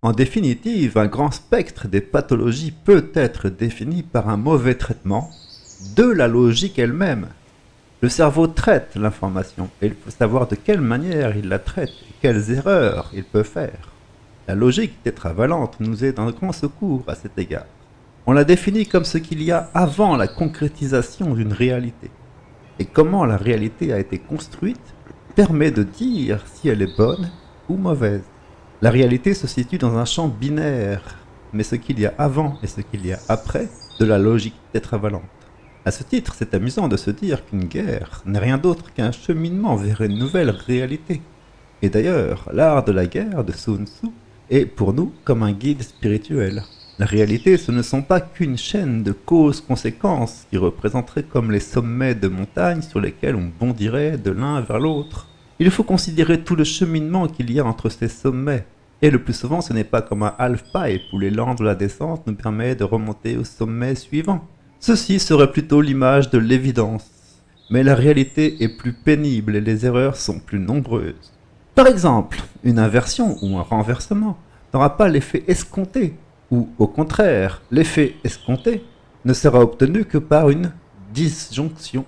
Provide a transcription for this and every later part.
En définitive, un grand spectre des pathologies peut être défini par un mauvais traitement de la logique elle-même. Le cerveau traite l'information et il faut savoir de quelle manière il la traite et quelles erreurs il peut faire. La logique tétravalente nous est d'un grand secours à cet égard. On la définit comme ce qu'il y a avant la concrétisation d'une réalité. Et comment la réalité a été construite permet de dire si elle est bonne ou mauvaise. La réalité se situe dans un champ binaire, mais ce qu'il y a avant et ce qu'il y a après de la logique tétravalente. À ce titre, c'est amusant de se dire qu'une guerre n'est rien d'autre qu'un cheminement vers une nouvelle réalité. Et d'ailleurs, l'art de la guerre de Sun Tzu est pour nous comme un guide spirituel. La réalité, ce ne sont pas qu'une chaîne de causes-conséquences qui représenterait comme les sommets de montagnes sur lesquels on bondirait de l'un vers l'autre. Il faut considérer tout le cheminement qu'il y a entre ces sommets. Et le plus souvent, ce n'est pas comme un half-pipe où l'élan de la descente nous permet de remonter au sommet suivant. Ceci serait plutôt l'image de l'évidence. Mais la réalité est plus pénible et les erreurs sont plus nombreuses. Par exemple, une inversion ou un renversement n'aura pas l'effet escompté, ou au contraire, l'effet escompté ne sera obtenu que par une disjonction.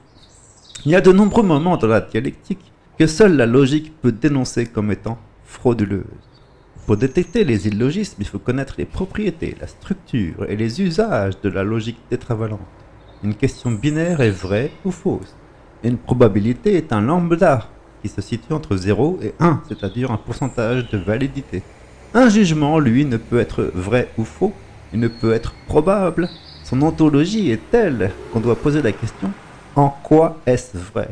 Il y a de nombreux moments dans la dialectique que seule la logique peut dénoncer comme étant frauduleuse. Pour détecter les illogismes, il faut connaître les propriétés, la structure et les usages de la logique tétravalente. Une question binaire est vraie ou fausse. Une probabilité est un lambda qui se situe entre 0 et 1, c'est-à-dire un pourcentage de validité. Un jugement, lui, ne peut être vrai ou faux, il ne peut être probable. Son ontologie est telle qu'on doit poser la question « En quoi est-ce vrai ?»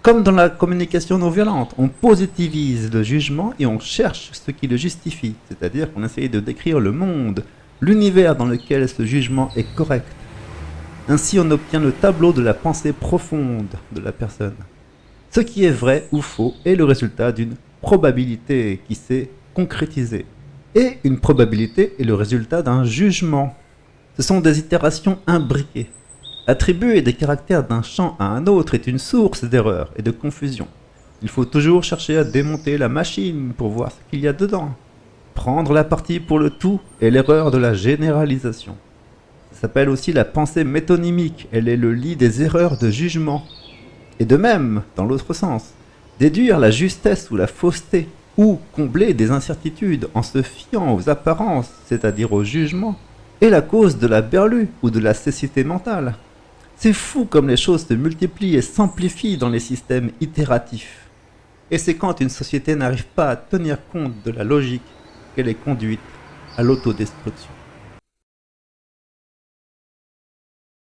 Comme dans la communication non violente, on positivise le jugement et on cherche ce qui le justifie, c'est-à-dire qu'on essaye de décrire le monde, l'univers dans lequel ce jugement est correct. Ainsi, on obtient le tableau de la pensée profonde de la personne. Ce qui est vrai ou faux est le résultat d'une probabilité qui s'est concrétisée. Et une probabilité est le résultat d'un jugement. Ce sont des itérations imbriquées. Attribuer des caractères d'un champ à un autre est une source d'erreur et de confusion. Il faut toujours chercher à démonter la machine pour voir ce qu'il y a dedans. Prendre la partie pour le tout est l'erreur de la généralisation. Ça s'appelle aussi la pensée métonymique, elle est le lit des erreurs de jugement. Et de même, dans l'autre sens, déduire la justesse ou la fausseté, ou combler des incertitudes en se fiant aux apparences, c'est-à-dire au jugement, est la cause de la berlue ou de la cécité mentale. C'est fou comme les choses se multiplient et s'amplifient dans les systèmes itératifs. Et c'est quand une société n'arrive pas à tenir compte de la logique qu'elle est conduite à l'autodestruction.